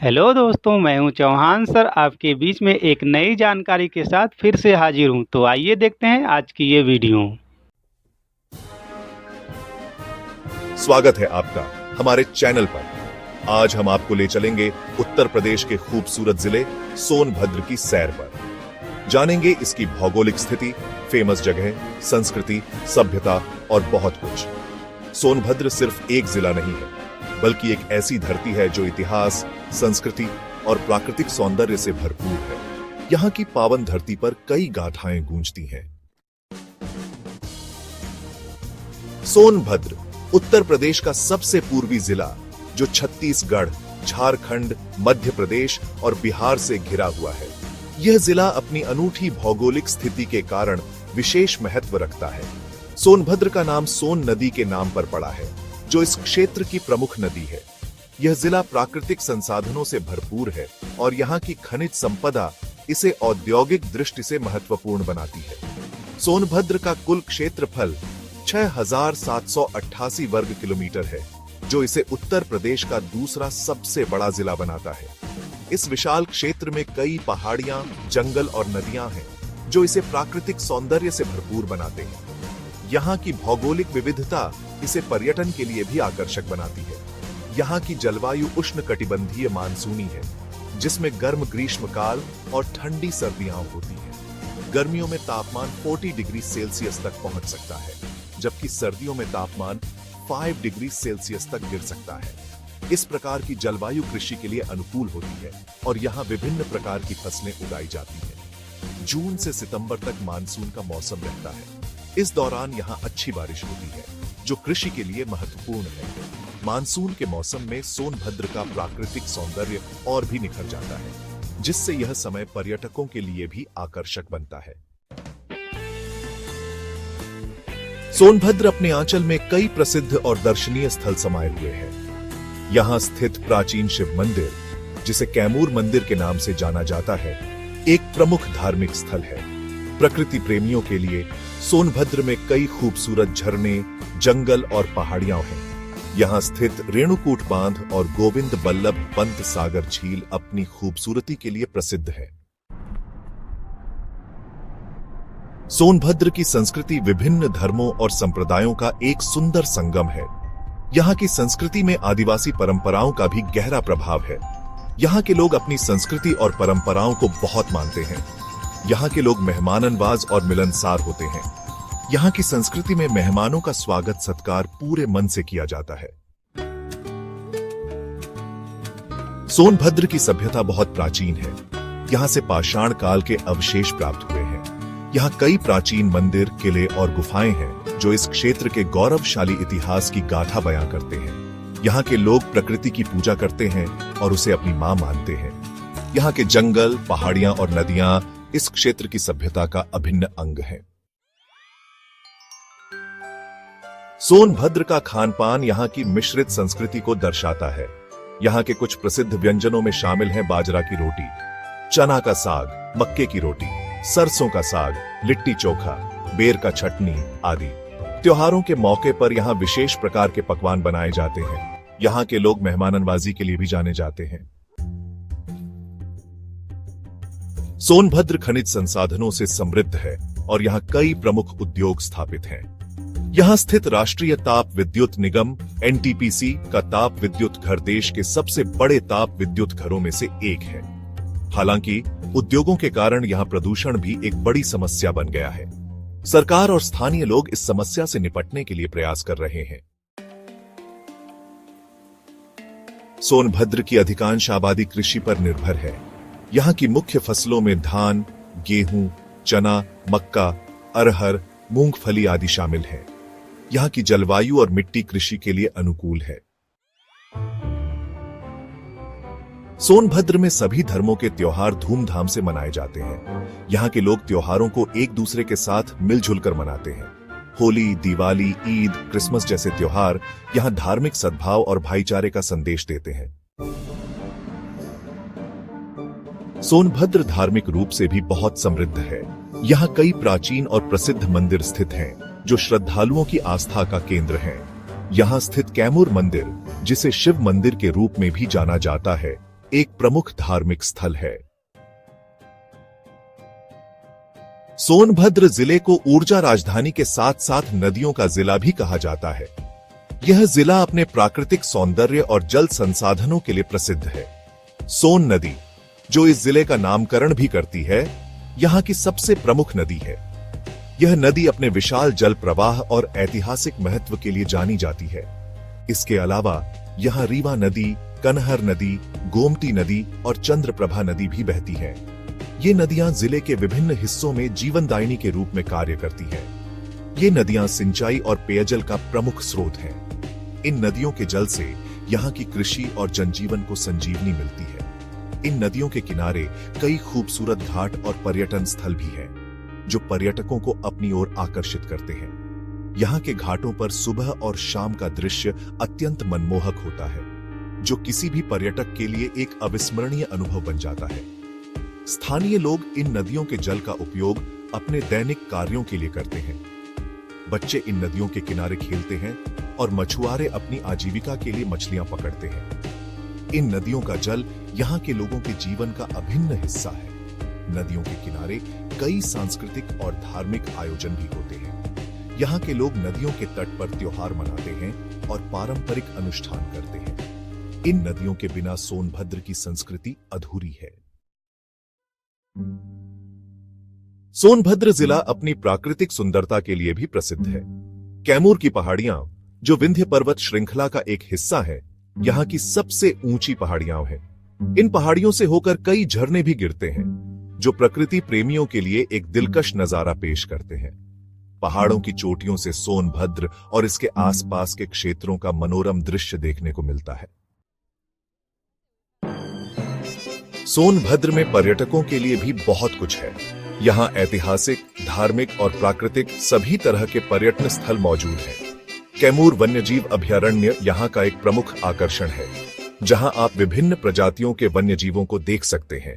Hello दोस्तों, मैं हूं चौहान सर आपके बीच में एक नई जानकारी के साथ फिर से हाजिर हूं। तो आइए देखते हैं आज की ये वीडियो। स्वागत है आपका हमारे चैनल पर। आज हम आपको ले चलेंगे उत्तर प्रदेश के खूबसूरत जिले सोनभद्र की सैर पर। जानेंगे इसकी भौगोलिक स्थिति, फेमस जगह, संस्कृति, सभ्यता और बहुत कुछ। सोनभद्र सिर्फ एक जिला नहीं है, बल्कि एक ऐसी धरती है जो इतिहास, संस्कृति और प्राकृतिक सौंदर्य से भरपूर है। यहाँ की पावन धरती पर कई गाथाएं गूंजती हैं। सोनभद्र उत्तर प्रदेश का सबसे पूर्वी जिला, जो छत्तीसगढ़, झारखंड, मध्य प्रदेश और बिहार से घिरा हुआ है। यह जिला अपनी अनूठी भौगोलिक स्थिति के कारण विशेष महत्व रखता है। सोनभद्र का नाम सोन नदी के नाम पर पड़ा है, जो इस क्षेत्र की प्रमुख नदी है। यह जिला प्राकृतिक संसाधनों से भरपूर है और यहाँ की खनिज संपदा इसे औद्योगिक दृष्टि से महत्वपूर्ण बनाती है। सोनभद्र का कुल क्षेत्रफल 6,788 वर्ग किलोमीटर है, जो इसे उत्तर प्रदेश का दूसरा सबसे बड़ा जिला बनाता है। इस विशाल क्षेत्र में कई पहाड़ियां, जंगल और नदियां हैं, जो इसे प्राकृतिक सौंदर्य से भरपूर बनाते हैं। यहाँ की भौगोलिक विविधता इसे पर्यटन के लिए भी आकर्षक बनाती है। यहाँ की जलवायु उष्णकटिबंधीय मानसूनी है, जिसमें गर्म ग्रीष्मकाल और ठंडी सर्दियां होती हैं। गर्मियों में तापमान 40 डिग्री सेल्सियस तक पहुंच सकता है, जबकि सर्दियों में तापमान 5 डिग्री सेल्सियस तक गिर सकता है। इस प्रकार की जलवायु कृषि के लिए अनुकूल होती है और यहाँ विभिन्न प्रकार की फसलें उगाई जाती हैं। जून से सितंबर तक मानसून का मौसम रहता है। इस दौरान यहाँ अच्छी बारिश होती है, जो कृषि के लिए महत्वपूर्ण है। मानसून के मौसम में सोनभद्र का प्राकृतिक सौंदर्य और भी निखर जाता है, जिससे यह समय पर्यटकों के लिए भी आकर्षक बनता है। सोनभद्र अपने आंचल में कई प्रसिद्ध और दर्शनीय स्थल समाये हुए हैं। यहाँ स्थित प्राचीन शिव मंदिर, जिसे कैमूर मंदिर के नाम से जाना जाता है, एक प्रमुख धार्मिक स्थल है। प्रकृति प्रेमियों के लिए सोनभद्र में कई खूबसूरत झरने, जंगल और पहाड़ियां हैं। यहाँ स्थित रेणुकूट बांध और गोविंद बल्लभ पंत सागर झील अपनी खूबसूरती के लिए प्रसिद्ध है। सोनभद्र की संस्कृति विभिन्न धर्मों और संप्रदायों का एक सुंदर संगम है। यहाँ की संस्कृति में आदिवासी परंपराओं का भी गहरा प्रभाव है। यहाँ के लोग अपनी संस्कृति और परंपराओं को बहुत मानते हैं। यहाँ के लोग मेहमाननवाज और मिलनसार होते हैं। यहाँ की संस्कृति में मेहमानों का स्वागत सत्कार पूरे मन से किया जाता है। सोनभद्र की सभ्यता बहुत प्राचीन है। यहाँ से पाषाण काल के अवशेष प्राप्त हुए हैं। यहाँ कई प्राचीन मंदिर, किले और गुफाएं हैं, जो इस क्षेत्र के गौरवशाली इतिहास की गाथा बयां करते हैं। यहाँ के लोग प्रकृति की पूजा करते हैं और उसे अपनी मां मानते हैं। यहाँ के जंगल, पहाड़ियां और नदियां इस क्षेत्र की सभ्यता का अभिन्न अंग है। सोनभद्र का खानपान यहाँ की मिश्रित संस्कृति को दर्शाता है। यहाँ के कुछ प्रसिद्ध व्यंजनों में शामिल हैं बाजरा की रोटी, चना का साग, मक्के की रोटी, सरसों का साग, लिट्टी चोखा, बेर का चटनी आदि। त्योहारों के मौके पर यहाँ विशेष प्रकार के पकवान बनाए जाते हैं। यहाँ के लोग मेहमाननवाजी के लिए भी जाने जाते हैं। सोनभद्र खनिज संसाधनों से समृद्ध है और यहाँ कई प्रमुख उद्योग स्थापित हैं। यहाँ स्थित राष्ट्रीय ताप विद्युत निगम एनटीपीसी का ताप विद्युत घर देश के सबसे बड़े ताप विद्युत घरों में से एक है। हालांकि उद्योगों के कारण यहाँ प्रदूषण भी एक बड़ी समस्या बन गया है। सरकार और स्थानीय लोग इस समस्या से निपटने के लिए प्रयास कर रहे हैं। सोनभद्र की अधिकांश आबादी कृषि पर निर्भर है। यहाँ की मुख्य फसलों में धान, गेहूं, चना, मक्का, अरहर, मूंगफली आदि शामिल है। यहाँ की जलवायु और मिट्टी कृषि के लिए अनुकूल है। सोनभद्र में सभी धर्मों के त्योहार धूमधाम से मनाए जाते हैं। यहाँ के लोग त्योहारों को एक दूसरे के साथ मिलजुल कर मनाते हैं। होली, दिवाली, ईद, क्रिसमस जैसे त्योहार यहाँ धार्मिक सद्भाव और भाईचारे का संदेश देते हैं। सोनभद्र धार्मिक रूप से भी बहुत समृद्ध है। यहाँ कई प्राचीन और प्रसिद्ध मंदिर स्थित हैं, जो श्रद्धालुओं की आस्था का केंद्र हैं। यहाँ स्थित कैमूर मंदिर, जिसे शिव मंदिर के रूप में भी जाना जाता है, एक प्रमुख धार्मिक स्थल है। सोनभद्र जिले को ऊर्जा राजधानी के साथ साथ नदियों का जिला भी कहा जाता है। यह जिला अपने प्राकृतिक सौंदर्य और जल संसाधनों के लिए प्रसिद्ध है। सोन नदी, जो इस जिले का नामकरण भी करती है, यहाँ की सबसे प्रमुख नदी है। यह नदी अपने विशाल जल प्रवाह और ऐतिहासिक महत्व के लिए जानी जाती है। इसके अलावा यहाँ रीवा नदी, कनहर नदी, गोमती नदी और चंद्रप्रभा नदी भी बहती है। ये नदियां जिले के विभिन्न हिस्सों में जीवनदायिनी के रूप में कार्य करती हैं। ये नदियां सिंचाई और पेयजल का प्रमुख स्रोत हैं। इन नदियों के जल से यहाँ की कृषि और जनजीवन को संजीवनी मिलती है। इन नदियों के किनारे कई खूबसूरत घाट और पर्यटन स्थल भी हैं, जो पर्यटकों को अपनी ओर आकर्षित करते हैं। यहाँ के घाटों पर सुबह और शाम का दृश्य अत्यंत मनमोहक होता है, जो किसी भी पर्यटक के लिए एक अविस्मरणीय अनुभव बन जाता है। स्थानीय लोग इन नदियों के जल का उपयोग अपने दैनिक कार्यों के लिए करते हैं। बच्चे इन नदियों के किनारे खेलते हैं और मछुआरे अपनी आजीविका के लिए मछलियां पकड़ते हैं। इन नदियों का जल यहाँ के लोगों के जीवन का अभिन्न हिस्सा है। नदियों के किनारे कई सांस्कृतिक और धार्मिक आयोजन भी होते हैं। यहाँ के लोग नदियों के तट पर त्योहार मनाते हैं और पारंपरिक अनुष्ठान करते हैं। इन नदियों के बिना सोनभद्र की संस्कृति अधूरी है। सोनभद्र जिला अपनी प्राकृतिक सुंदरता के लिए भी प्रसिद्ध है। कैमूर की पहाड़ियां, जो विंध्य पर्वत श्रृंखला का एक हिस्सा है, यहाँ की सबसे ऊंची पहाड़ियां हैं। इन पहाड़ियों से होकर कई झरने भी गिरते हैं, जो प्रकृति प्रेमियों के लिए एक दिलकश नजारा पेश करते हैं। पहाड़ों की चोटियों से सोनभद्र और इसके आसपास के क्षेत्रों का मनोरम दृश्य देखने को मिलता है। सोनभद्र में पर्यटकों के लिए भी बहुत कुछ है। यहाँ ऐतिहासिक, धार्मिक और प्राकृतिक सभी तरह के पर्यटन स्थल मौजूद हैं। कैमूर वन्यजीव अभयारण्य यहाँ का एक प्रमुख आकर्षण है, जहाँ आप विभिन्न प्रजातियों के वन्यजीवों को देख सकते हैं।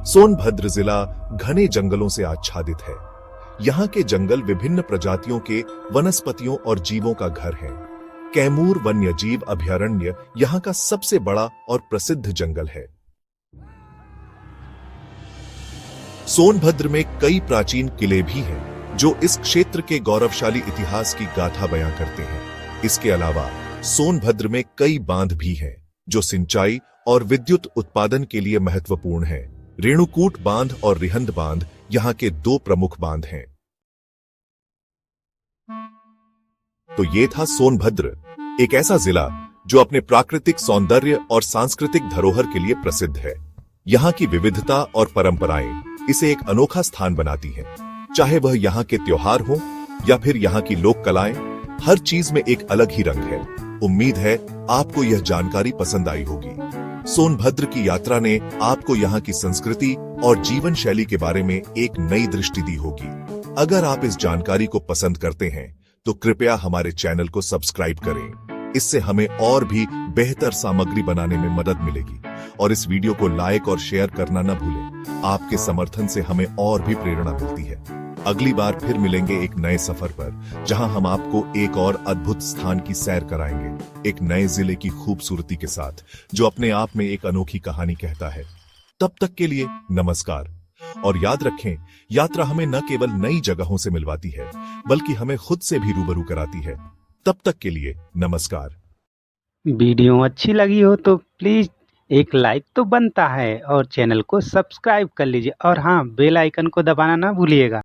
सोनभद्र जिला घने जंगलों से आच्छादित है। यहाँ के जंगल विभिन्न प्रजातियों के वनस्पतियों और जीवों का घर है। कैमूर वन्यजीव अभयारण्य यहाँ का सबसे बड़ा और प्रसिद्ध जंगल है। सोनभद्र में कई प्राचीन किले भी हैं, जो इस क्षेत्र के गौरवशाली इतिहास की गाथा बयां करते हैं। इसके अलावा सोनभद्र में कई बांध भी हैं, जो सिंचाई और विद्युत उत्पादन के लिए महत्वपूर्ण हैं। रेणुकूट बांध और रिहंद बांध यहाँ के दो प्रमुख बांध हैं। तो ये था सोनभद्र, एक ऐसा जिला जो अपने प्राकृतिक सौंदर्य और सांस्कृतिक धरोहर के लिए प्रसिद्ध है। यहाँ की विविधता और परंपराएं इसे एक अनोखा स्थान बनाती हैं। चाहे वह यहाँ के त्योहार हो या फिर यहाँ की लोक कलाएं, हर चीज में एक अलग ही रंग है। उम्मीद है आपको यह जानकारी पसंद आई होगी। सोनभद्र की यात्रा ने आपको यहाँ की संस्कृति और जीवन शैली के बारे में एक नई दृष्टि दी होगी। अगर आप इस जानकारी को पसंद करते हैं तो कृपया हमारे चैनल को सब्सक्राइब करें। इससे हमें और भी बेहतर सामग्री बनाने में मदद मिलेगी। और इस वीडियो को लाइक और शेयर करना न भूलें। आपके समर्थन से हमें और भी प्रेरणा मिलती है। अगली बार फिर मिलेंगे एक नए सफर पर, जहां हम आपको एक और अद्भुत स्थान की सैर कराएंगे, एक नए जिले की खूबसूरती के साथ, जो अपने आप में एक अनोखी कहानी कहता है। तब तक के लिए नमस्कार। और याद रखें, यात्रा हमें न केवल नई जगहों से मिलवाती है, बल्कि हमें खुद से भी रूबरू कराती है। तब तक के लिए नमस्कार। वीडियो अच्छी लगी हो तो प्लीज़ एक लाइक तो बनता है और चैनल को सब्सक्राइब कर लीजिए और हाँ, बेल आइकन को दबाना ना भूलिएगा।